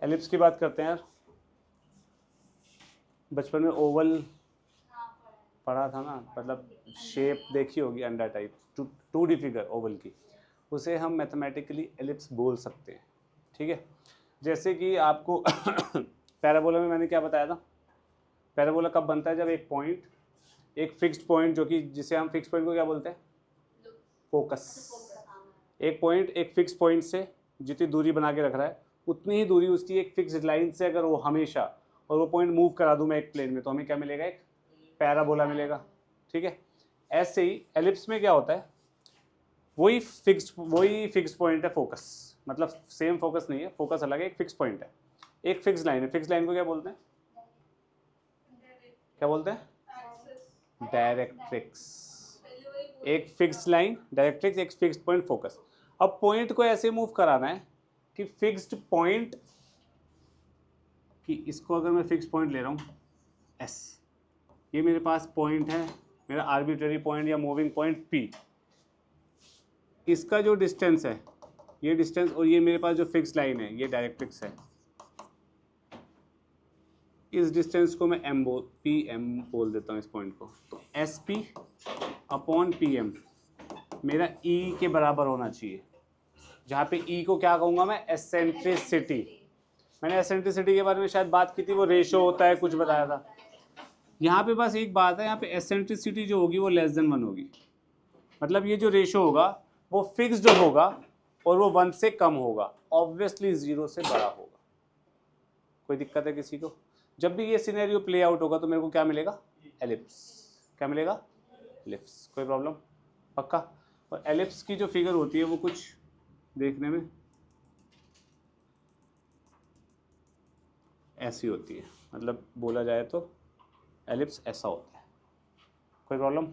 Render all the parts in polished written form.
Ellipse की बात करते हैं यार। बचपन में ओवल पढ़ा था ना, मतलब शेप देखी होगी अंडा टाइप, 2D फिगर ओवल की, उसे हम मैथमेटिकली एलिप्स बोल सकते हैं। ठीक है, जैसे कि आपको पैराबोला में मैंने क्या बताया था, पैराबोला कब बनता है, जब एक पॉइंट, एक फिक्स्ड पॉइंट, जो कि जिसे हम फिक्स पॉइंट को क्या बोलते हैं, फोकस। एक पॉइंट एक फिक्स पॉइंट से जितनी दूरी बना के रख रहा है उतनी ही दूरी उसकी एक फिक्स्ड लाइन से अगर वो हमेशा, और वो पॉइंट मूव करा दूं मैं एक प्लेन में, तो हमें क्या मिलेगा, एक पैराबोला मिलेगा। ठीक है, ऐसे ही एलिप्स में क्या होता है, वही फिक्स्ड पॉइंट है फोकस, मतलब सेम फोकस नहीं है, फोकस अलग है, एक फिक्स पॉइंट है, एक फिक्स लाइन है। फिक्स लाइन को क्या बोलते हैं, क्या बोलते हैं, डायरेक्ट्रिक्स। एक फिक्स लाइन डायरेक्ट्रिक्स, एक फिक्स्ड पॉइंट फोकस। अब पॉइंट को ऐसे मूव कराना है कि फिक्स्ड पॉइंट, कि इसको अगर मैं फिक्स पॉइंट ले रहा हूँ एस, ये मेरे पास पॉइंट है, मेरा आर्बिट्ररी पॉइंट या मूविंग पॉइंट पी, इसका जो डिस्टेंस है ये डिस्टेंस, और ये मेरे पास जो फिक्स लाइन है ये डायरेक्ट्रिक्स है, इस डिस्टेंस को मैं पी एम बोल देता हूँ इस पॉइंट को। तो S P upon P M मेरा ई के बराबर होना चाहिए, जहाँ पे ई को क्या कहूँगा मैं, एसेंट्रिसिटी। मैंने एसेंट्रिसिटी के बारे में शायद बात की थी, वो रेशो होता है, कुछ बताया था। यहाँ पे बस एक बात है, यहाँ पे एसेंट्रिसिटी जो होगी वो लेस देन 1 होगी, मतलब ये जो रेशो होगा वो फिक्स्ड होगा और वो 1 से कम होगा, ऑब्वियसली 0 से बड़ा होगा। कोई दिक्कत है किसी को? जब भी ये सिनेरियो प्ले आउट होगा तो मेरे को क्या मिलेगा, एलिप्स। क्या मिलेगा, एलिप्स। कोई प्रॉब्लम? पक्का? और एलिप्स की जो फिगर होती है वो कुछ देखने में ऐसी होती है, मतलब बोला जाए तो एलिप्स ऐसा होता है। कोई प्रॉब्लम?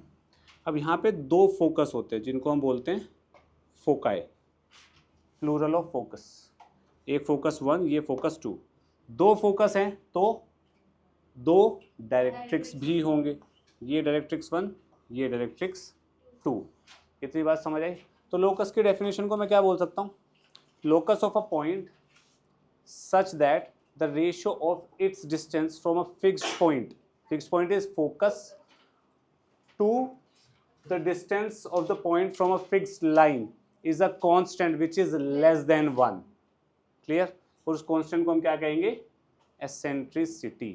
अब यहाँ पे 2 फोकस होते हैं जिनको हम बोलते हैं फोकाई, प्लूरल ऑफ फोकस। एक फोकस 1, ये फोकस 2। 2 फोकस हैं तो 2 डायरेक्ट्रिक्स भी होंगे, ये डायरेक्ट्रिक्स 1, ये डायरेक्ट्रिक्स 2। इतनी बात समझ आई? तो लोकस की डेफिनेशन को मैं क्या बोल सकता हूँ, locus of a point such that the ratio of its distance from a fixed point is focus to the distance of the point from a fixed line is a constant which is less than 1. Clear? और उस constant को हम क्या कहेंगे, eccentricity.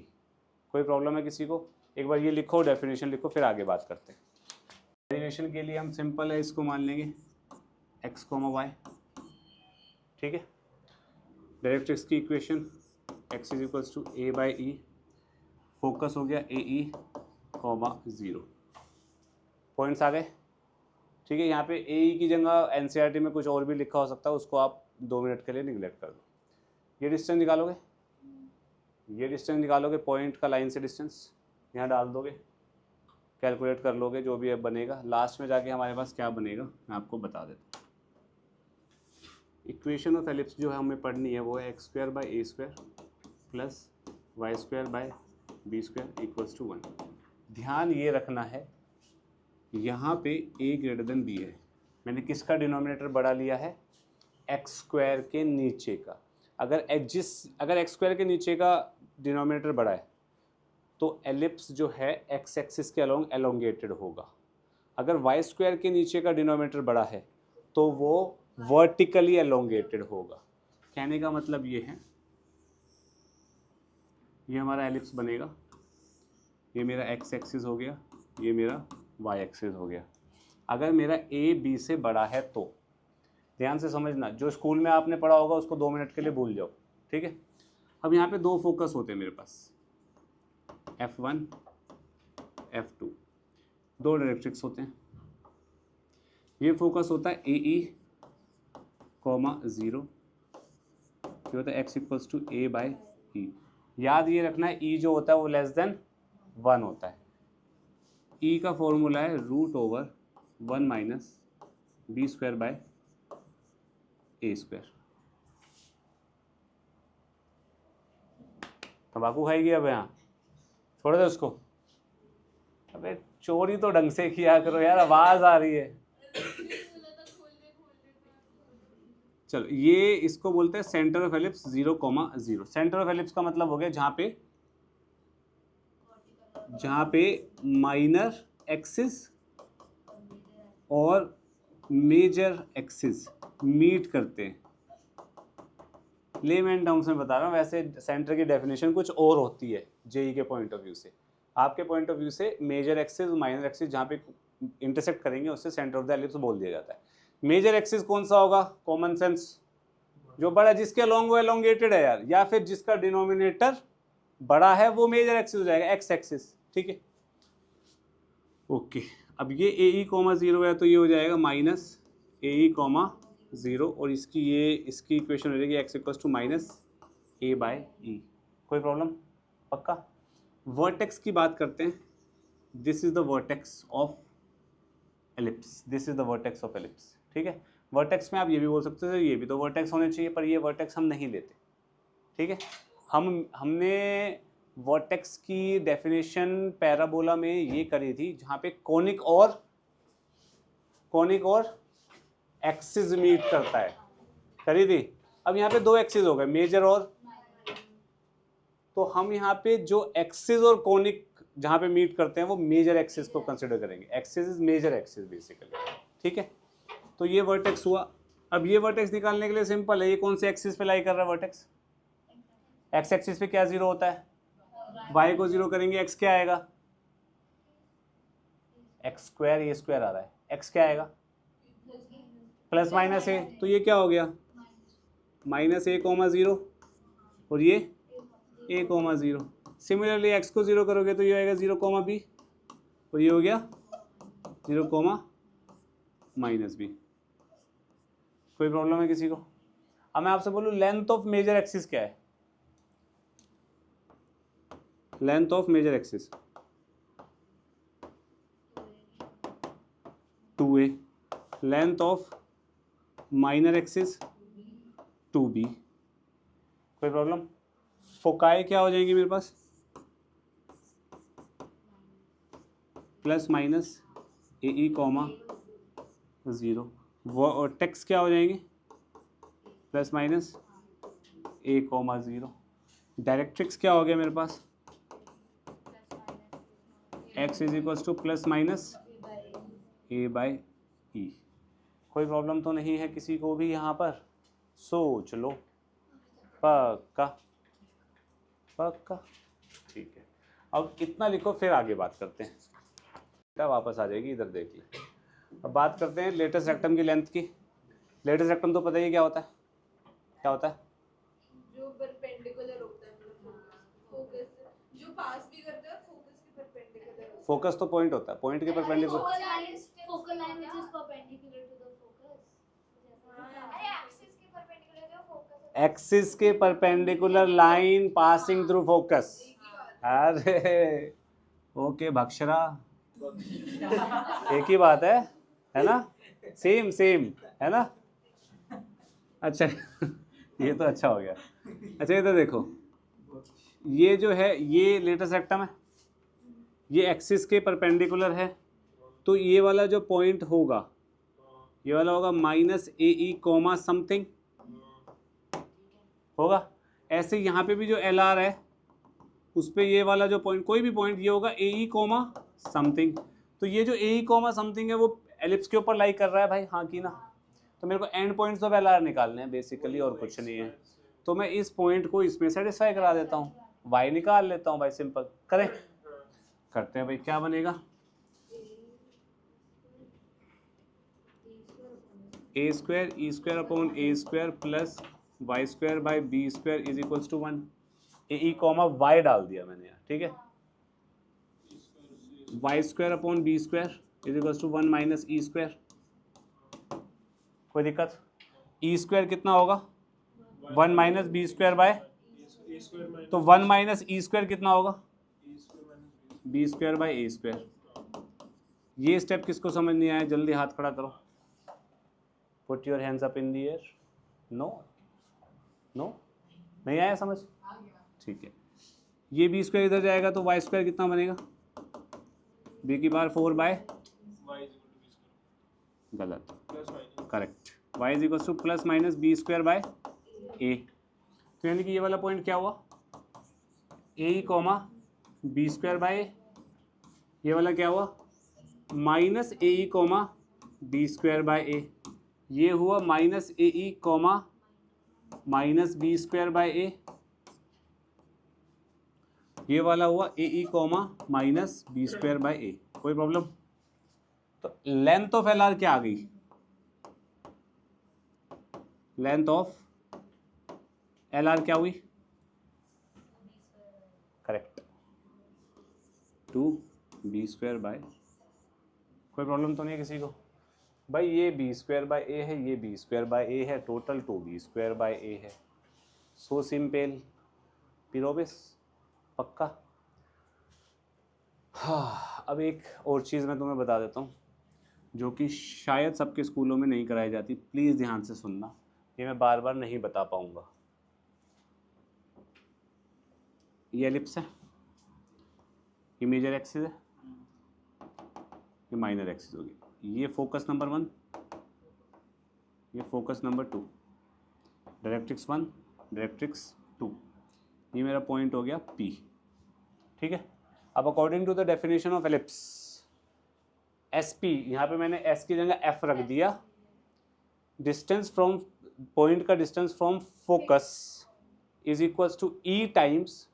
कोई problem है किसी को? एक बार ये लिखो, डेफिनेशन लिखो, फिर आगे बात करते हैं। डेरिवेशन के लिए हम सिंपल है, इसको मान लेंगे x, y। ठीक है, डायरेक्ट्रिक्स की equation x is equals to A by E, focus हो गया ए ई कॉमा 0। पॉइंट्स आ गए? ठीक है, यहाँ पे ए ई की जगह एनसीईआरटी में कुछ और भी लिखा हो सकता है, उसको आप 2 मिनट के लिए निगलेक्ट कर दो। ये डिस्टेंस निकालोगे, ये डिस्टेंस निकालोगे, पॉइंट का लाइन से डिस्टेंस यहाँ डाल दोगे, कैलकुलेट कर लोगे, जो भी अब बनेगा लास्ट में जाके हमारे पास क्या बनेगा मैं आपको बता देता हूँ। इक्वेशन ऑफ एलिप्स जो है हमें पढ़नी है वो है X square by A square plus Y square by B square equals to 1। ध्यान ये रखना है, यहाँ पे a ग्रेटर देन b है, मैंने किसका डिनोमिनेटर बड़ा लिया है, एक्स स्क्वायर के नीचे का। अगर एक्स स्क्वायर के नीचे का डिनोमिनेटर बड़ा है तो एलिप्स जो है एक्स एक्सिस के अलोंग एलोंगेटेड होगा। अगर वाई स्क्वायर के नीचे का डिनोमिनेटर बड़ा है तो वो वर्टिकली एलोंगेटेड होगा। कहने का मतलब ये है, ये हमारा एलिप्स बनेगा, ये मेरा एक्स एक्सिस हो गया, ये मेरा वाई एक्सिस हो गया। अगर मेरा ए बी से बड़ा है तो ध्यान से समझना, जो स्कूल में आपने पढ़ा होगा उसको 2 मिनट के लिए भूल जाओ। ठीक है, अब यहाँ पे 2 फोकस होते हैं मेरे पास, F1 F2, 2 डायरेक्ट्रिक्स होते हैं। ये फोकस होता है ए ई कॉमा 0, ये होता है x equals to A by e. याद ये रखना है ई जो होता है वो लेस देन 1 होता है। ई का फॉर्मूला है √1 minus B square by A square. तंबाकू खाएगी अब यहाँ, छोड़ दे उसको। अबे चोरी तो ढंग से किया करो यार, आवाज आ रही है। चलो ये इसको बोलते हैं centre of ellipse 0,0। Centre of ellipse का मतलब हो गया जहाँ पे माइनर एक्सिस और मेजर एक्सिस मीट करते हैं। लेमैन टर्म्स में बता रहा हूँ, वैसे सेंटर की डेफिनेशन कुछ और होती है जेई के पॉइंट ऑफ व्यू से। आपके पॉइंट ऑफ व्यू से मेजर एक्सिस और माइनर एक्सिस जहाँ पे इंटरसेक्ट करेंगे उससे सेंटर ऑफ द एलिप्स बोल दिया जाता है। मेजर एक्सिस कौन सा होगा? कॉमन सेंस, जो बड़ा जिसके अलोंग वो एलोंगेटेड है यार, या फिर जिसका डिनोमिनेटर बड़ा है वो मेजर एक्सिस हो जाएगा, एक्स एक्सिस। ठीक है, ओके। अब ये ए ई कॉमा 0 है तो ये हो जाएगा माइनस ए ई कॉमा 0, और इसकी इक्वेशन हो जाएगी x equals to minus a by e. कोई प्रॉब्लम? पक्का। वर्टेक्स की बात करते हैं। This is the vertex of ellipse, this is the vertex of ellipse. ठीक है, वर्टेक्स में आप ये भी बोल सकते हो ये भी तो वर्टेक्स होने चाहिए, पर ये वर्टेक्स हम नहीं लेते। ठीक है, हमने वर्टेक्स की डेफिनेशन पैराबोला में ये करी थी जहाँ पे कोनिक और एक्सिस मीट करता है, करी थी। अब यहाँ पे दो एक्सिस हो गए, मेजर और, तो हम यहाँ पे जो एक्सिस और कोनिक जहाँ पे मीट करते हैं वो मेजर एक्सिस को कंसिडर करेंगे। Axis is major axis basically. ठीक है, तो ये वर्टेक्स हुआ। अब ये वर्टेक्स निकालने के लिए सिंपल है, ये कौन से एक्सिस पे लाई कर रहा है वर्टेक्स? एक्स एक्सिस पे क्या 0 होता है? y को 0 करेंगे x क्या आएगा? एक्स स्क्वायर, ये स्क्वायर आ रहा है, x क्या आएगा? प्लस माइनस a, तो ये क्या हो गया? माइनस a कॉमा 0 और ये a कॉमा 0। सिमिलरली x को 0 करोगे तो ये आएगा 0 कॉमा b, और ये हो गया 0 कॉमा माइनस b। कोई प्रॉब्लम है किसी को? अब मैं आपसे बोलूँ लेंथ ऑफ मेजर एक्सिस क्या है? Length of major axis 2a, length of minor axis 2b। कोई प्रॉब्लम? फोकाई क्या हो जाएंगी मेरे पास? Plus minus a e comma 0। Vertex क्या हो जाएंगे? Plus minus a comma 0। Directrix क्या हो गया मेरे पास? x is equals to plus minus a by e. कोई प्रॉब्लम तो नहीं है किसी को भी यहाँ पर? सोच लो। पक्का? पक्का, ठीक है। अब इतना लिखो, फिर आगे बात करते हैं। बेटा वापस आ जाएगी, इधर देख ले। अब बात करते हैं लेटेस्ट रेक्टम की लेंथ की। लेटेस्ट रेक्टम तो पता ही क्या होता है? क्या होता है? जो परपेंडिकुलर होता है, फोकस जो पास भी करता है, फोकस के परपेंडिकुलर। फोकस तो पॉइंट होता है, पॉइंट के perpendicular. Focal line which is perpendicular to the focus. अरे एक्सिस के परपेंडिकुलर जो फोकस है, एक्सिस के perpendicular line passing through focus. अरे ओके भक्षरा, एक ही बात है ना? सेम है ना? अच्छा ये तो अच्छा हो गया। अच्छा इधर देखो, ये जो है ये लेटेस्ट रेक्टम है, ये एक्सिस के परपेंडिकुलर है, तो ये वाला जो पॉइंट होगा ये वाला होगा minus a e comma something होगा। ऐसे यहाँ पे भी जो एल आर है उस पर ये वाला जो पॉइंट, कोई भी पॉइंट, ये होगा ए ई कॉमा समथिंग। तो ये जो ए ई कॉमा समथिंग है वो एलिप्स के ऊपर लाई कर रहा है भाई, हाँ की ना? तो मेरे को and points of L R निकालने हैं बेसिकली, और कुछ नहीं है। तो मैं इस पॉइंट को इसमें सेटिस्फाई करा देता हूँ, वाई निकाल लेता हूँ भाई, सिंपल। करें? करते हैं भाई। क्या बनेगा? A square e square upon a square plus Y square by B square is equals to 1। A e comma y डाल दिया मैंने यहाँ, ठीक है। Y square upon b square is equals to 1 minus e square. कोई दिक्कत? ई square कितना होगा? 1 माइनस बी स्क्वायर बाय, तो 1 माइनस ई स्क्वायर कितना होगा? B square by A square. ये स्टेप किसको समझ नहीं आया? जल्दी हाथ खड़ा करो। Put your hands up in the air. No नहीं आया समझ? ठीक है। ये बी स्क्वायर इधर जाएगा तो वाई स्क्वायर कितना बनेगा? बी की बार 4 बाय, गलत, correct. y is equal to plus minus B square by a. तो यानी कि ये वाला पॉइंट क्या हुआ, a comma b square by a. ये वाला क्या हुआ, minus a e comma b square by a. ये हुआ minus a e comma minus B square by a. ये वाला हुआ a e comma minus B square by a. कोई प्रॉब्लम? तो लेंथ ऑफ एल आर क्या आ गई, लेंथ ऑफ एल आर क्या हुई, करेक्ट, 2b स्क्वायर बाय। कोई प्रॉब्लम तो नहीं है किसी को? भाई ये b स्क्वायर बाय ए है, ये b स्क्वायर बाय ए है, टोटल 2b स्क्वायर बाय ए है। सो सिंपल, पिरोबिस, पक्का। हाँ, अब एक और चीज़ मैं तुम्हें बता देता हूँ जो कि शायद सबके स्कूलों में नहीं कराई जाती, प्लीज़ ध्यान से सुनना, ये मैं बार बार नहीं बता पाऊँगा। ये एलिप्स है, ये मेजर एक्सिस है, ये माइनर एक्सिस होगी। ये फोकस नंबर 1, ये फोकस नंबर 2, डायरेक्ट्रिक्स 1, डायरेक्ट्रिक्स 2। ये मेरा पॉइंट हो गया P, ठीक है। अब according to the definition of ellipse, SP, यहाँ पे मैंने S की जगह F रख दिया। डिस्टेंस फ्रॉम पॉइंट का distance from focus is equals to E times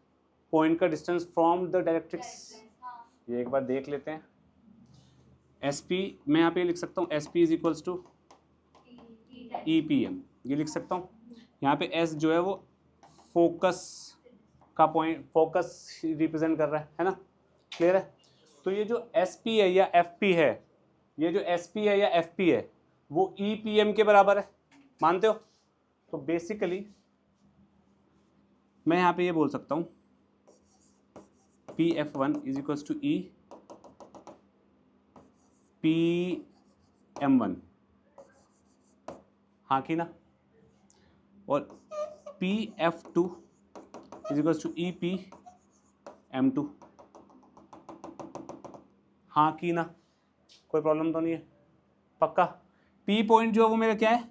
point का डिस्टेंस फ्रॉम द डायरेक्ट्रिक्स। ये एक बार देख लेते हैं। SP मैं यहाँ पे लिख सकता हूँ, SP is equals to EPM, ये लिख सकता हूँ। यहाँ पे S जो है वो फोकस का पॉइंट, फोकस रिप्रेजेंट कर रहा है ना, क्लियर है। तो ये जो SP है या FP है, ये जो SP है या FP है वो EPM के बराबर है, मानते हो? तो बेसिकली मैं यहाँ पे ये बोल सकता हूँ PF1 is equals to EPM1, हाँ कि ना, और PF2 is equals to EPM2, हाँ कि ना। कोई प्रॉब्लम तो नहीं है, पक्का। P पॉइंट जो है वो मेरा क्या है,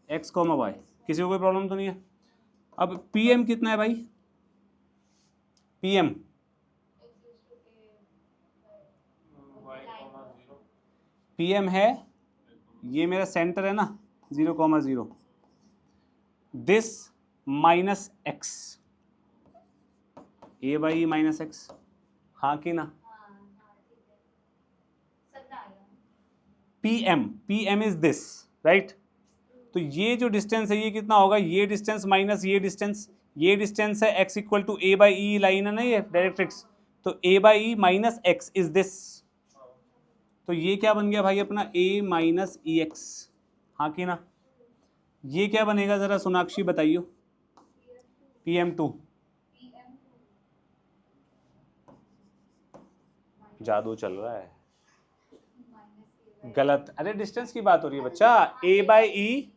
x, y, किसी को कोई प्रॉब्लम तो नहीं है। अब PM कितना है भाई, PM PM है, ये मेरा सेंटर है ना 0,0, this minus x, a by minus x, हाँ कि ना। PM is this, right. तो ये जो डिस्टेंस है ये कितना होगा, ये डिस्टेंस माइनस ये डिस्टेंस है x equal to a by E, line है ना ये डायरेक्ट्रिक्स, तो a by E minus X is this. तो ये क्या बन गया भाई अपना a माइनस ई एक्स, हाँ कि ना। ये क्या बनेगा जरा सोनाक्षी बताइयो, PM2। जादू चल रहा है, गलत। अरे डिस्टेंस की बात हो रही है बच्चा, a by E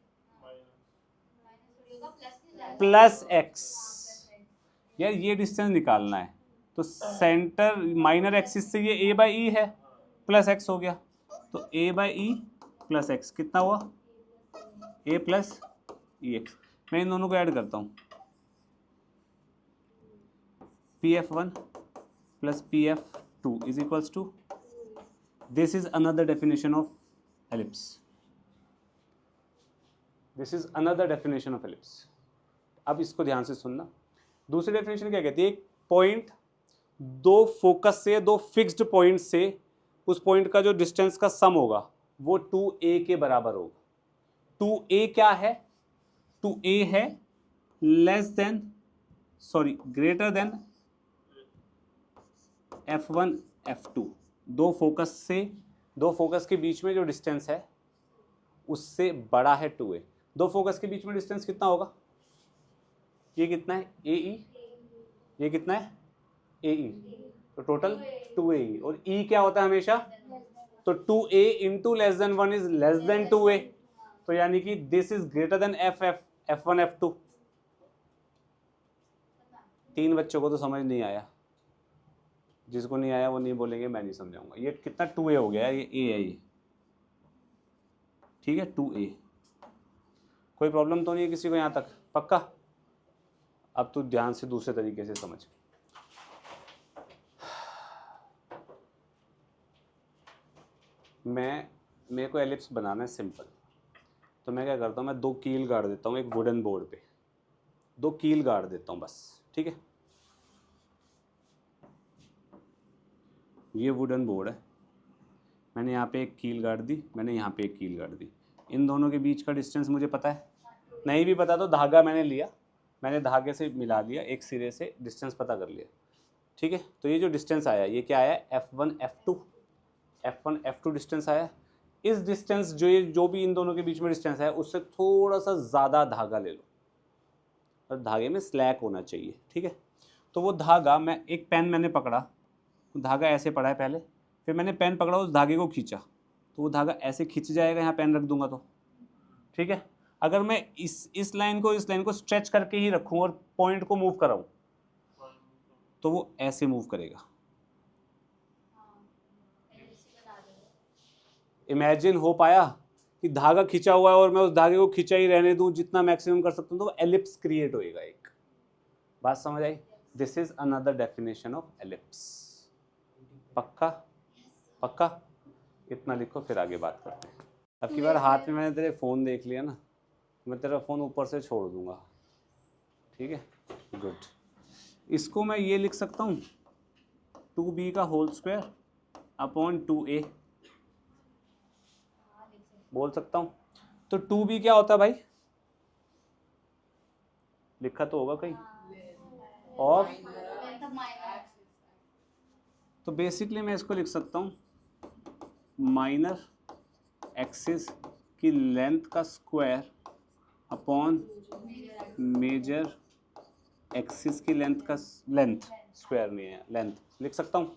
plus x, यार ये डिस्टेंस निकालना है। तो सेंटर माइनर एक्सिस से ये a बाई ई है, प्लस एक्स हो गया, तो a by E plus x कितना हुआ, a प्लस ई एक्स। मैं इन दोनों को ऐड करता हूँ, PF1 plus PF2 is equals to, this is another definition of ellipse, this is another definition of ellipse. अब इसको ध्यान से सुनना। दूसरी डेफिनेशन क्या कहती है, एक पॉइंट दो फोकस से, दो फिक्स्ड पॉइंट से, उस पॉइंट का जो डिस्टेंस का सम होगा वो 2a के बराबर होगा। 2a क्या है, 2a है less than, sorry greater than F1 F2। दो फोकस से, दो फोकस के बीच में जो डिस्टेंस है उससे बड़ा है 2a। दो फोकस के बीच में डिस्टेंस कितना होगा, ये कितना है AE, ये कितना है AE, तो टोटल 2AE। और E क्या होता है हमेशा, तो 2a into less than 1 is less than 2a, तो यानी कि this is greater then F1 F2। 3 बच्चों को तो समझ नहीं आया, जिसको नहीं आया वो नहीं बोलेंगे मैं नहीं समझाऊंगा। ये कितना 2a हो गया, ये a है ये, ठीक है, 2a। कोई प्रॉब्लम तो नहीं है किसी को यहाँ तक? पक्का? अब तू ध्यान से दूसरे तरीके से समझ। मेरे को एलिप्स बनाना है सिंपल, तो मैं क्या करता हूँ, मैं 2 कील गाड़ देता हूँ एक वुडन बोर्ड पे, 2 कील गाड़ देता हूँ बस, ठीक है। ये वुडन बोर्ड है, मैंने यहाँ पे एक कील गाड़ दी, मैंने यहाँ पे एक कील गाड़ दी। इन दोनों के बीच का डिस्टेंस मुझे पता है, नहीं भी पता तो धागा मैंने लिया, मैंने धागे से मिला लिया, एक सिरे से डिस्टेंस पता कर लिया, ठीक है। तो ये जो डिस्टेंस आया ये क्या आया, F1 F2 डिस्टेंस आया। इस डिस्टेंस जो भी इन दोनों के बीच में डिस्टेंस है उससे थोड़ा सा ज़्यादा धागा ले लो, और धागे में स्लैक होना चाहिए, ठीक है। तो वो धागा, मैं एक पेन मैंने पकड़ा, धागा ऐसे पड़ा है पहले, फिर मैंने पेन पकड़ा, उस धागे को खींचा, तो वो धागा ऐसे खिंच जाएगा, यहाँ पेन रख दूंगा तो, ठीक है। अगर मैं इस लाइन को स्ट्रेच करके ही रखूँ और पॉइंट को मूव कराऊँ तो वो ऐसे मूव करेगा। इमेजिन हो पाया कि धागा खिंचा हुआ है और मैं उस धागे को खिंचा ही रहने दूं जितना मैक्सिमम कर सकता हूं, तो वो एलिप्स क्रिएट होएगा। एक बात समझ आई? This is another definition of ellipse. पक्का? पक्का? इतना लिखो, फिर आगे बात करते हैं। अब की बार हाथ में मैंने तेरे फ़ोन देख लिया ना, मैं तेरा फ़ोन ऊपर से छोड़ दूंगा, ठीक है? गुड। इसको मैं ये लिख सकता हूँ 2b का होल स्क्वायर अपॉन 2a, बोल सकता हूँ। तो 2b क्या होता है भाई? लिखा तो होगा कहीं, ऑफ। तो बेसिकली मैं इसको लिख सकता हूँ माइनर एक्सिस की लेंथ का स्क्वायर अपॉन मेजर एक्सिस की लेंथ का लेंथ, स्क्वायर नहीं है, लेंथ लिख सकता हूँ।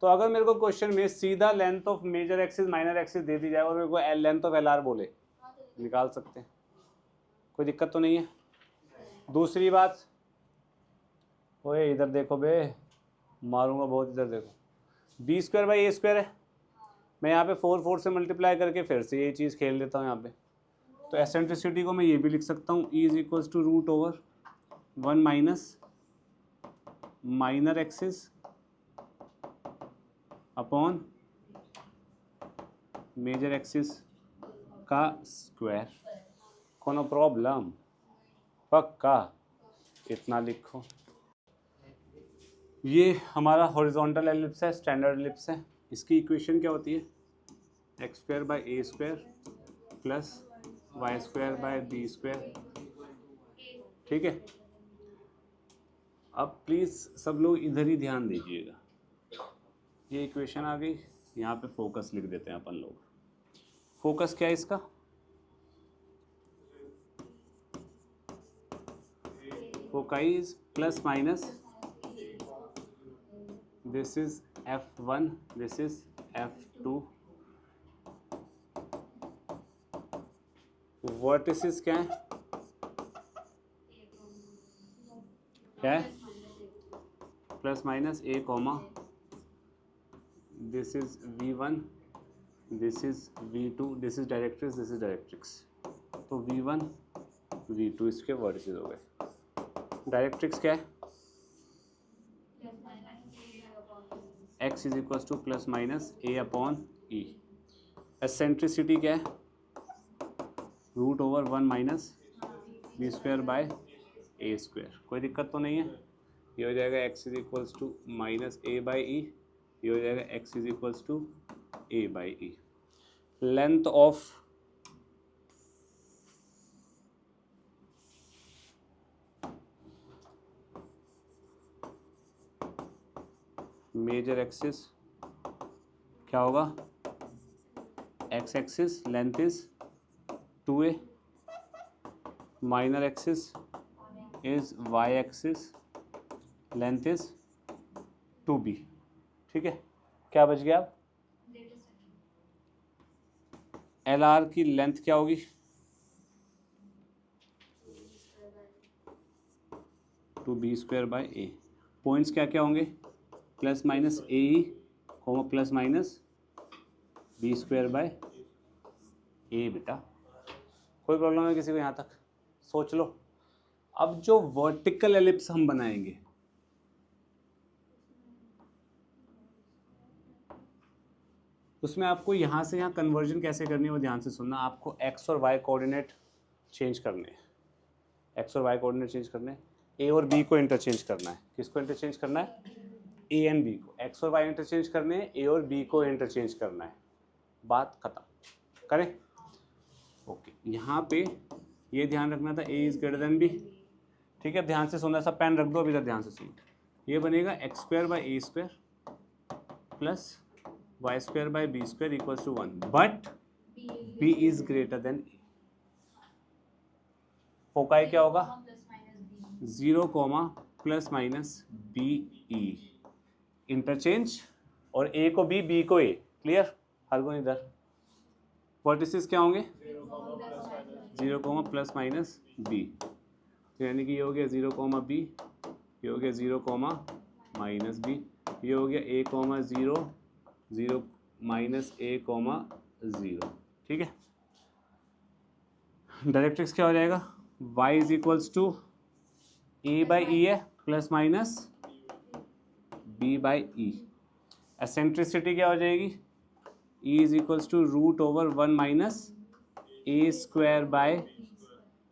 तो अगर मेरे को क्वेश्चन में सीधा length of major axis minor axis दे दी जाए और मेरे को लेंथ ऑफ LR बोले, निकाल सकते हैं, कोई दिक्कत तो नहीं है। दूसरी बात, ओए इधर देखो बे, मारूंगा बहुत, इधर देखो, b square by a square है, मैं यहाँ पे 4 से मल्टीप्लाई करके फिर से ये चीज़ खेल लेता हूँ यहाँ पे। तो एसेंट्रिसिटी को मैं ये भी लिख सकता हूँ, E = √1 minus minor axis upon major axis का स्क्वायर। कोनो प्रॉब्लम? पक्का? इतना लिखो। ये हमारा हॉरिजॉन्टल एलिप्स है, स्टैंडर्ड एलिप्स है। इसकी इक्वेशन क्या होती है? x² by a square plus y² by b square, ठीक है। अब प्लीज़ सब लोग इधर ही ध्यान दीजिएगा, ये इक्वेशन आ गई, यहाँ पे फोकस लिख देते हैं अपन लोग। फोकस क्या है इसका? Foci is plus minus, this is F1, this is F2। Vertices क्या है? क्या है? Plus minus a comma, this is V1, this is V2, this is directrix, this is directrix. तो V1 V2 इसके वर्टिसेस हो गए। डायरेक्ट्रिक्स क्या है? x = plus minus a upon e। Eccentricity क्या है? √1 minus b square bye a square. कोई दिक्कत तो नहीं है? ये हो जाएगा x = minus a by E, ये हो जाएगा x = a by E. Length of major axis क्या होगा? x axis length is 2a, minor axis is y axis length is 2b, ठीक है। क्या बच गया? अब LR की लेंथ क्या होगी? 2b square by a। Points क्या क्या होंगे? Plus minus a e, plus minus b square by a बेटा। कोई प्रॉब्लम है किसी को यहाँ तक? सोच लो। अब जो वर्टिकल एलिप्स हम बनाएंगे उसमें आपको यहाँ से यहाँ कन्वर्जन कैसे करनी है वो ध्यान से सुनना। आपको एक्स और वाई कोऑर्डिनेट चेंज करने हैं, एक्स और वाई कोऑर्डिनेट चेंज करने हैं, ए और बी को इंटरचेंज करना है। किसको इंटरचेंज करना है? ए एंड बी को। एक्स और वाई इंटरचेंज करने हैं, ए और बी को इंटरचेंज करना है। बात खत्म। करें? ओके। यहाँ पे ये ध्यान रखना था ए इज ग्रेटर देन बी। ठीक है, ध्यान से सुनना। सा पेन रख दो अभी तक, ध्यान से सुनो। ये बनेगा X square by A square plus Y square by B square equals to 1, but B is greater than A. Foci क्या होगा? 0 comma plus minus B E, interchange, और ए को बी, बी को ए। क्लियर? हर को इधर वर्टिसेस क्या होंगे? 0 comma plus minus B, यानी कि ये हो गया 0 कॉमा बी, ये हो गया 0 कॉमा माइनस बी, ये हो गया a comma 0, 0 minus a comma 0। ठीक है, डायरेक्ट्रिक्स क्या हो जाएगा? y is equals to A by e है plus minus b by e. Eccentricity क्या हो जाएगी? e is equals to root over 1 minus a square by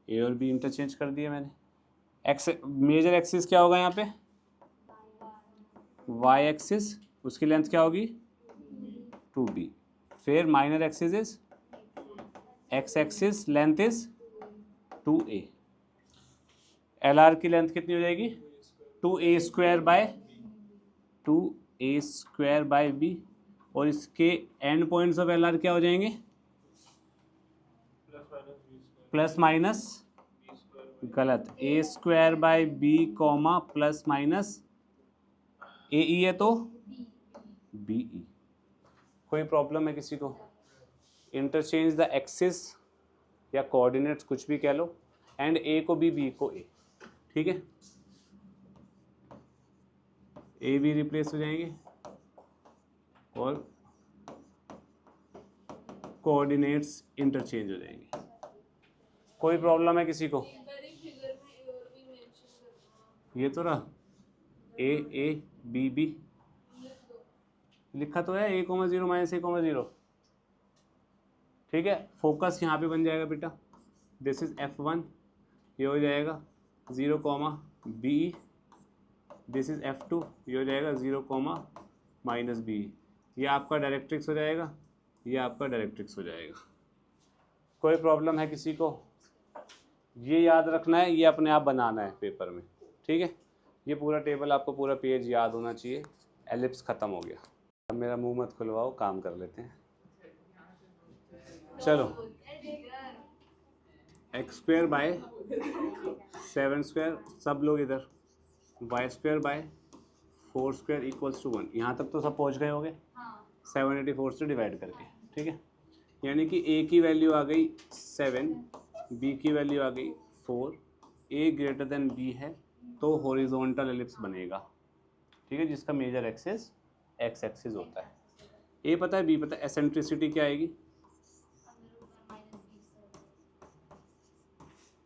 a और बी इंटरचेंज कर दिया मैंने। एक्स मेजर एक्सिस क्या होगा यहाँ पे? y एक्सिस, उसकी लेंथ क्या होगी? 2b। फिर minor axis is x axis, length is 2a। LR की लेंथ कितनी हो जाएगी? 2a स्क्वायर बाय b, और इसके एंड पॉइंट्स ऑफ LR क्या हो जाएंगे? प्लस माइनस, गलत, a square by b comma plus minus a e है तो बी ई। कोई प्रॉब्लम है किसी को? इंटरचेंज द एक्सिस या कोऑर्डिनेट्स, कुछ भी कह लो, एंड ए को बी, बी को ए। ठीक है, ए बी रिप्लेस हो जाएंगे और कोऑर्डिनेट्स इंटरचेंज हो जाएंगे। कोई प्रॉब्लम है किसी को? ये तो रहा ए ए बी बी, लिखा तो है ए कोमा 0 माइनस ए कोमा 0। ठीक है, फोकस यहाँ पे बन जाएगा बेटा, दिस इज F1, ये हो जाएगा 0 comma B, this is F2, ये हो जाएगा 0 कॉमा माइनस बी। ये आपका डायरेक्ट्रिक्स हो जाएगा, ये आपका डायरेक्ट्रिक्स हो जाएगा। कोई प्रॉब्लम है किसी को? ये याद रखना है, ये अपने आप बनाना है पेपर में। ठीक है, ये पूरा टेबल आपको, पूरा पेज याद होना चाहिए। एलिप्स ख़त्म हो गया। अब मेरा मुंह मत खुलवाओ, काम कर लेते हैं। चलो, एक्स स्क्वायर बाय 7 स्क्वायर, सब लोग इधर, Y square by 4 square equals to 1। यहाँ तक तो सब पहुँच गए होंगे 784 से डिवाइड करके। ठीक है, यानी कि ए की वैल्यू आ गई 7, बी की वैल्यू आ गई 4, ए ग्रेटर देन बी है तो हॉरिजॉन्टल एलिप्स बनेगा। ठीक है, जिसका मेजर एक्सिस एक्स एक्सिस होता है। ए पता है, बी पता है, एसेंट्रिसिटी क्या आएगी?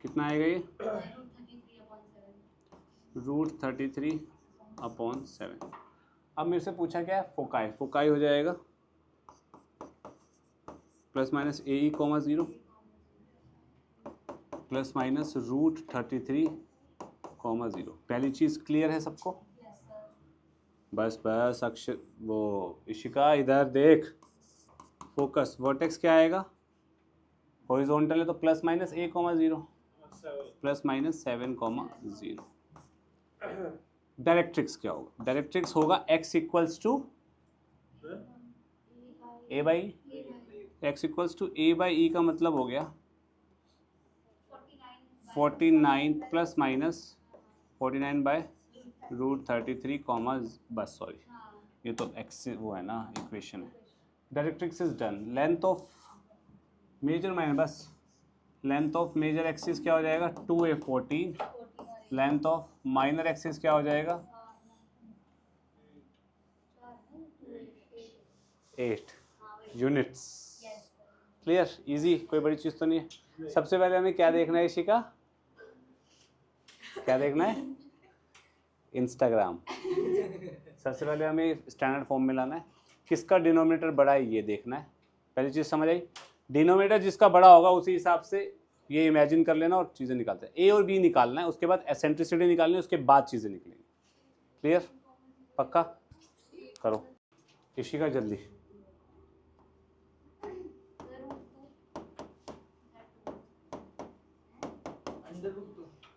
कितना आएगा ये? √33/7। अब मेरे से पूछा क्या है? फोकाई। फोकाई हो जाएगा plus minus a e comma 0 plus minus √33,0। पहली चीज़ क्लियर है सबको? बस बस अक्षर, वो इशिका इधर देख, फोकस। वर्टेक्स क्या आएगा? हॉरिजॉन्टल है तो plus minus a comma 0 plus minus 7,0। Directrix क्या होगा? डायरेक्ट्रिक्स होगा x equals to A by, x equals to A by e का मतलब हो गया 49 प्लस माइनस 49 बाय √33 कॉमा, बस सॉरी, ये तो एक्स वो है ना, इक्वेशन है। Directrix is done. Length of major minus, बस लेंथ ऑफ मेजर एक्सिस क्या हो जाएगा? 2a 14। Length of minor axis क्या हो जाएगा? 8 यूनिट्स। क्लियर, इजी, कोई बड़ी चीज़ तो नहीं है। सबसे पहले हमें क्या देखना है इशिका, क्या देखना है, इंस्टाग्राम। सबसे पहले हमें स्टैंडर्ड फॉर्म में लाना है, किसका डिनोमिनेटर बड़ा है ये देखना है। पहली चीज़ समझ आई, डिनोमिनेटर जिसका बड़ा होगा उसी हिसाब से ये इमेजिन कर लेना और चीज़ें निकालते हैं। ए और बी निकालना है, उसके बाद एसेंट्रिसिटी निकालनी है, उसके बाद चीज़ें निकलेंगी। क्लियर, पक्का करो इशिका जल्दी।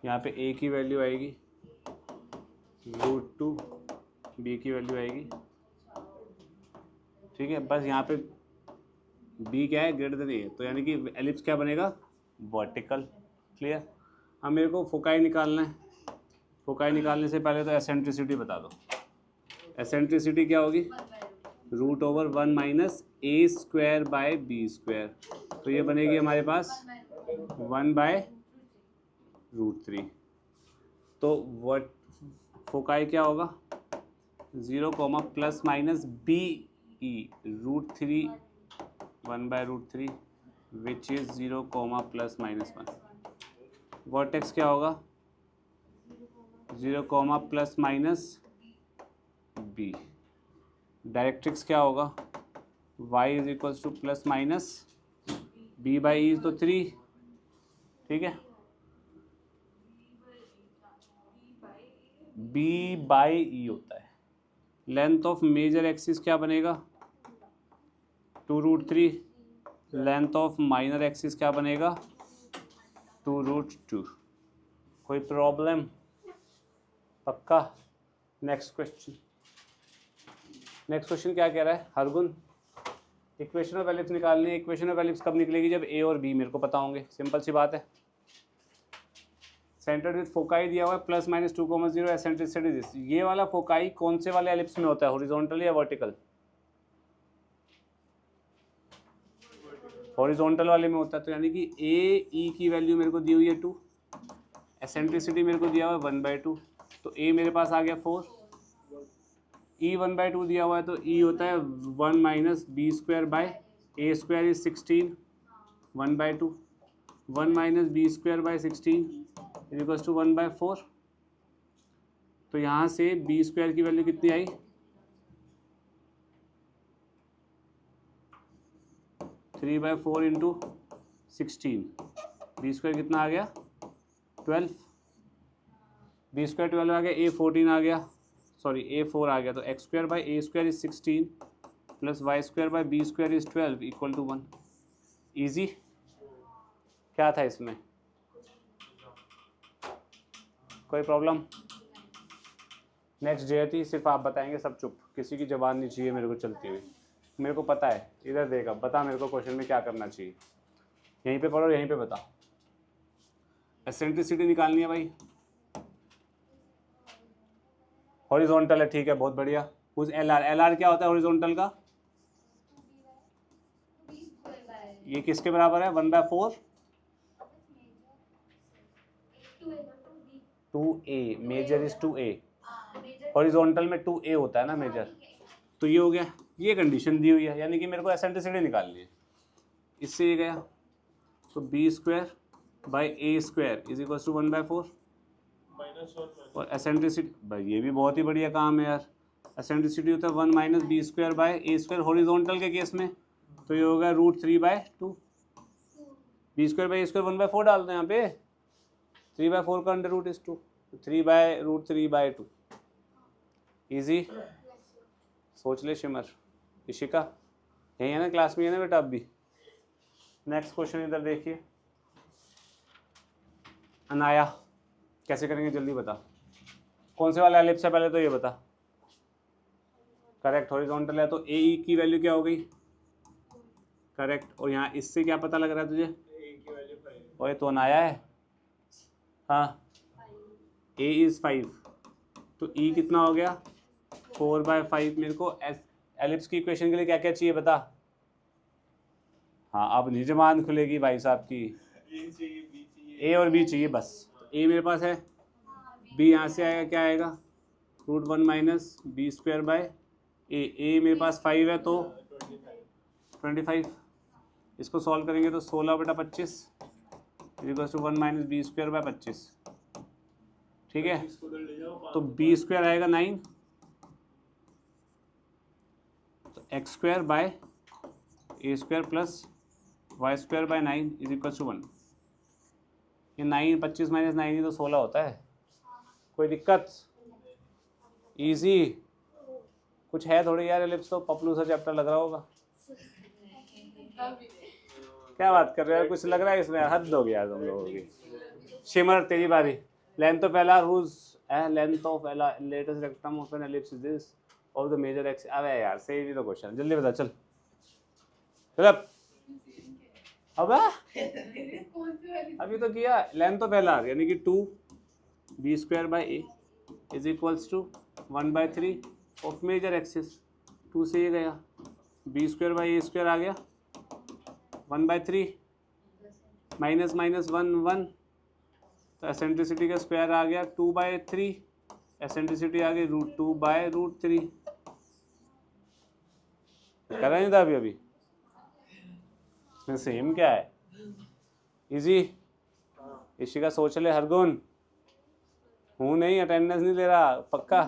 यहाँ पे ए की वैल्यू आएगी √2, बी की वैल्यू आएगी, ठीक है। बस यहाँ पे बी क्या है, ग्रेटर देन ए, तो यानी कि एलिप्स क्या बनेगा, वर्टिकल। क्लियर। अब मेरे को फोकाई निकालना है, फोकाई निकालने से पहले तो एसेंट्रिसिटी बता दो। एसेंट्रिसिटी क्या होगी, √1 माइनस a²/b², तो ये बनेगी हमारे पास 1/√3। तो वट फोकाई क्या होगा, 0, plus minus B E √3 1/√3 which is 0, plus minus 1। Vertex क्या होगा, 0, प्लस माइनस बी। डायरेक्ट्रिक्स क्या होगा, y is equals to plus minus b/e तो 3, ठीक है। b/e होता है। लेंथ ऑफ मेजर एक्सिस क्या बनेगा, 2√3। लेंथ ऑफ माइनर एक्सिस क्या बनेगा, 2√2। कोई प्रॉब्लम, पक्का। नेक्स्ट क्वेश्चन, नेक्स्ट क्वेश्चन क्या कह रहा है हरगुन, इक्वेशन ऑफ एलिप्स निकालनी है। इक्वेशन ऑफ एलिप्स कब निकलेगी, जब ए और बी मेरे को पता होंगे, सिंपल सी बात है। सेंटर्ड विद फोकाई दिया हुआ है प्लस माइनस 2,0, एसेंट्रिसिटी दिस। ये वाला फोकाई कौन से वाले एलिप्स में होता है, हॉरिजॉन्टल या वर्टिकल, हॉरिजॉन्टल वाले में होता है। तो यानी कि ए ई की वैल्यू मेरे को दी हुई है 2, एसेंट्रिसिटी मेरे को दिया हुआ है 1/2, तो ए मेरे पास आ गया 4, ई 1/2 दिया हुआ है तो ई होता है 1 minus b²/a² is 16, 1/2, 1 minus b²/16 is equals to 1/4। तो यहाँ से b² की वैल्यू कितनी आई, 3/4 इंटू 16, b² कितना आ गया 12, b² 12 आ गया, a 14 आ गया, सॉरी a 4 आ गया, तो x²/a² is 16 plus y²/b² is 12 equal to 1। Easy, क्या था इसमें, कोई प्रॉब्लम। नेक्स्ट जयती, सिर्फ आप बताएंगे, सब चुप, किसी की जबान नहीं चाहिए मेरे को चलती हुई। मेरे को पता है, इधर देखा, बता मेरे को क्वेश्चन में क्या करना चाहिए, यहीं पे पढ़ो, यहीं पे बता। एसेंट्रिसिटी निकालनी है भाई, हॉरिजॉन्टल है, ठीक है, बहुत बढ़िया। उस एल आर क्या होता है हॉरिजॉन्टल का, ये किसके बराबर है, 1/4 2a, major is 2a, horizontal में 2a होता है ना मेजर। तो ये हो गया, ये कंडीशन दी हुई है, यानी कि मेरे को एसेंट्रिसिटी निकालनी है। इससे ये गया, तो b²/a² इज इक्वल टू 1/4 और एसेंट्रिसिटी, भाई ये भी बहुत ही बढ़िया काम है यार। एसेंट्रिसिटी होता है 1 माइनस b²/a² हॉरिजॉन्टल के केस में, तो ये होगा √3/2। b²/a² 1/4 डाल दें यहाँ पे, 3/4 का अंडर रूट इज 2, 3/√3/2। इजी, सोच ले शिमर, इशिका यही है ना, क्लास में है ना बेटा अब भी। नेक्स्ट क्वेश्चन इधर देखिए, अनाया, कैसे करेंगे जल्दी बता, कौन से वाला एलिप्स है पहले तो ये बता। करेक्ट, हॉरिजॉन्टल है, तो ए ई की वैल्यू क्या हो गई, करेक्ट। और यहाँ इससे क्या पता लग रहा है तुझे, ओए तो अनाया है, हाँ, ए इज 5, तो ई कितना हो गया 4/5। मेरे को एलिप्स की इक्वेशन के लिए क्या क्या चाहिए बता। हाँ, अब नहीं जबान खुलेगी भाई साहब की, ए और बी चाहिए बस। ए मेरे पास है, बी यहाँ से आएगा, क्या आएगा √1 माइनस b²/a। ए मेरे पास 5 है तो 25, इसको सॉल्व करेंगे तो 16/25 इक्वल्स टू 1 - b²/25। ठीक है, तो b² आएगा 9, तो x² a² plus y²/9 is equals to 1। ये 9 25 - 9 ही तो 16 होता है। कोई दिक्कत? इजी। कुछ है थोड़ी यार एलिप्स, तो पपलू सा चैप्टर लग रहा होगा। क्या बात कर रहे हो, कुछ लग रहा है इसमें? हद हो गया तुम लोगों की। शिमर तेरी बारी। Length of LR whose length of LR latus rectum of an ellipse is this of the major axis. अबे यार सही नहीं तो क्वेश्चन, जल्दी बता चल। चल अबे अभी तो किया। लेंथ ऑफ एलआर यानी कि 2b² is equals to 1/3 of major axis. 2 से ये गया, b² आ गया 1/3 माइनस 1 तो एसेंट्रिसिटी का स्क्वायर आ गया 2/3। एसेंट्रिसिटी आ गई √2/√3। करा नहीं था अभी इसमें सेम क्या है? इजी। इशिका सोच ले। हरगुन हूँ नहीं, अटेंडेंस नहीं ले रहा पक्का।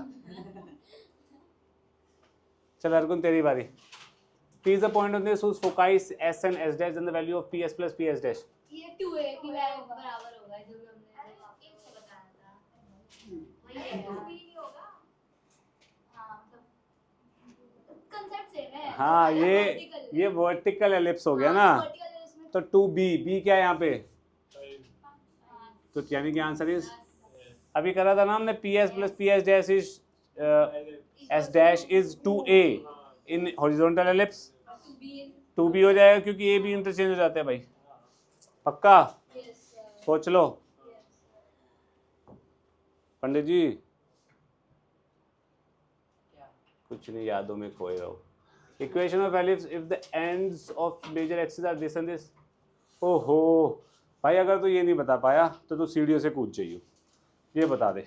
चल हरगुन तेरी बारी। P is the point on this whose foci is S and S dash and the value of PS plus PS dash. ये 2a की वैल्यू बराबर होगा जो भी हमने एक से बताया था। वही है 2b नहीं होगा। हाँ मतलब कंसेप्ट सेम है। हाँ ये वर्टिकल एलिप्स हो गया ना, तो 2b क्या है यहाँ पे? तो यानी कि आंसर इज, अभी करा था ना हमने, PS plus PS dash is S dash is 2a in horizontal ellipse. 2b हो जाएगा क्योंकि ए भी इंटरचेंज हो जाते हैं भाई। पक्का? सोच लो पंडित जी। कुछ नहीं, यादों में खोए रहो। Equation of ellipse if the ends of major axis are this and this. ओहो भाई, अगर तो ये नहीं बता पाया तो तू सीढ़ियों से कूद जाइयो। ये बता दे,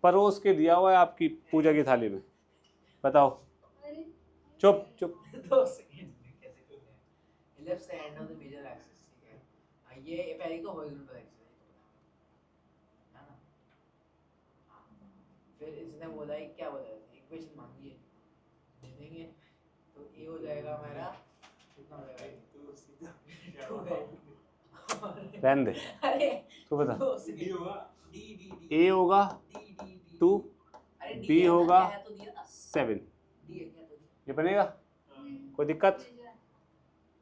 परोस के दिया हुआ है आपकी पूजा की थाली में। बताओ। चुप चुप। 2 सेकंड कैसे करते हैं? Ellipse the end of the major axis, ठीक है। ये पहले तो हॉरिजॉन्टल एक्सिस है ना। फिर इसने बोला है, क्या बोला है, इक्वेशन मांगी है, दे देंगे। तो ए हो जाएगा हमारा कितना हो जाएगा? रहने दे, अरे तू बता। डी होगा, डी ए होगा 2, अरे बी होगा तो दिया था 7। डी है क्या? तो ये बनेगा? कोई दिक्कत?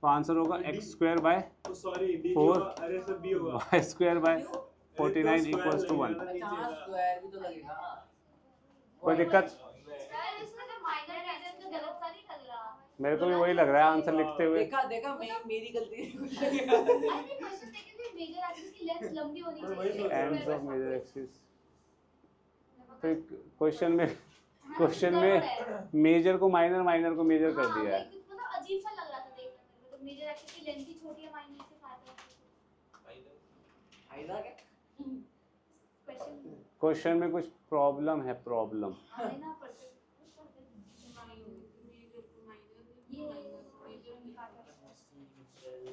तो आंसर होगा x² सॉरी डी 4 अरे सब बी होगा y² 49 इक्वल्स टू 1। 50 स्क्वायर भी तो लगेगा। कोई दिक्कत? शायद इसमें जो माइनर रीजन तो गलत सा नहीं लग रहा। मेरे को भी वही लग रहा है आंसर लिखते हुए। देखा मेरी गलती आई थिंक क्वेश्चन देखे थे मेजर एक्सिस की लेंथ लंबी होनी चाहिए। Ends of major axis. तो क्वेश्चन में मेजर को माइनर, माइनर को मेजर कर दिया है। मतलब अजीब सा लग रहा था देखने में। मतलब मेजर एक्सिस की लेंथ ही छोटी है, माइनर से फायदा फायदा क्या? क्वेश्चन क्वेश्चन में कुछ प्रॉब्लम है, प्रॉब्लम। है ना पढ़ते ये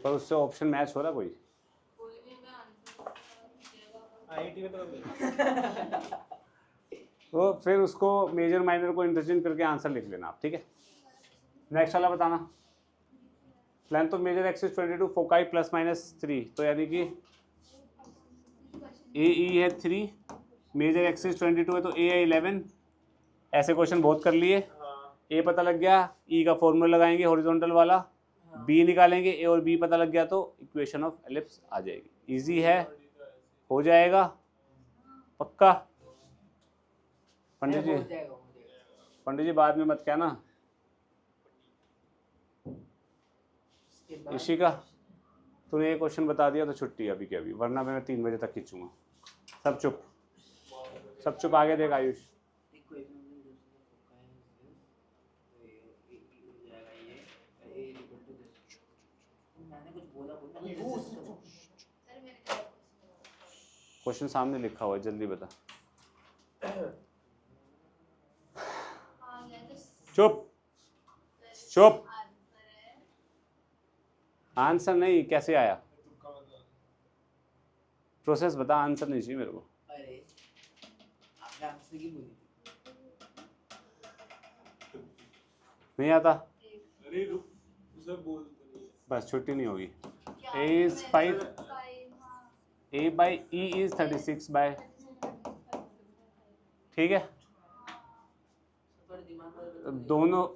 पर उससे ऑप्शन मैच हो रहा कोई? आईआईटी में तो तो फिर उसको मेजर माइनर को इंटरचेंज करके आंसर लिख लेना आप, ठीक है। नेक्स्ट वाला बताना। Length of major axis 22, foci ±3। तो यानी कि AE है 3, मेजर एक्सिस 22 है तो A है 11। ऐसे क्वेश्चन बहुत कर लिए। A पता लग गया, E का फॉर्मूला लगाएंगे हॉरिजॉन्टल वाला, B निकालेंगे, A और B पता लग गया तो इक्वेशन ऑफ एलिप्स आ जाएगी। इजी है, हो जाएगा पक्का। पंडित जी, हो जाएगा। पंडित जी बाद में मत कहना। इसके बाद इशिका तूने ये क्वेश्चन बता दिया तो छुट्टी अभी के अभी, वरना मैं 3 बजे तक खींचूंगा। सब चुप, सब चुप। आगे देख आयुष। इक्वेशन में दूसरा फोकाई है, तो ये हो जाएगा, ये a इक्वल टू दिस। मैंने कुछ बोला सर मैंने क्वेश्चन सामने लिखा हुआ है, जल्दी बता। चुप चुप। आंसर नहीं, कैसे आया तुक्का मतलब प्रोसेस बता, आंसर नहीं चाहिए मेरे को। अरे आपने आंसर की बोली नहीं आता, अरे रुक उसे बोल तो नहीं है। बस छुट्टी नहीं होगी। क्या A is 5, हाँ A by E is 36 by, ठीक है। पर दिमाग वाले दोनों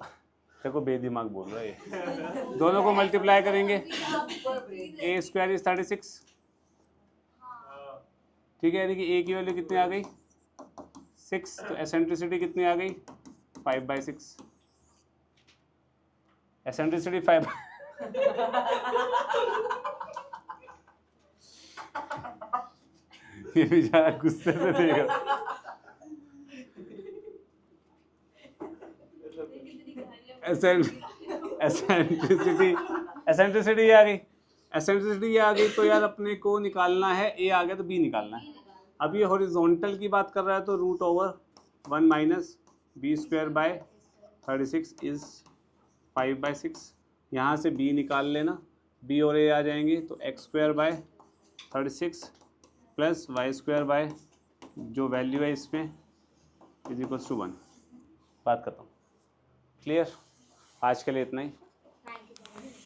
देखो बेदिमाग बोल रहा है ये। दोनों को मल्टीप्लाई करेंगे, A स्क्वायर इज 36, हाँ ठीक है। यानी कि A की वैल्यू कितनी आ गई 6, तो एसेंट्रिसिटी कितनी आ गई 5/6। एसेंट्रिसिटी 5 ये बेचारा गुस्से से देख रहा। एसेंट्रिसिटी एसेंट्रिसिटी आ गई, एसेंट्रिसिटी आ गई तो यार अपने को निकालना है, ए आ गया तो बी निकालना है। अब ये हॉरिजॉन्टल की बात कर रहा है तो √1 minus B square by 36 is 5/6। यहाँ से बी निकाल लेना, बी और ए आ जाएंगे तो x स्क्वायर बाय 36 प्लस वाई स्क्वायर बाय जो वैल्यू है इसमें इज इक्वल्स टू 1। बात करता हूँ, क्लियर। आज के लिए इतना ही।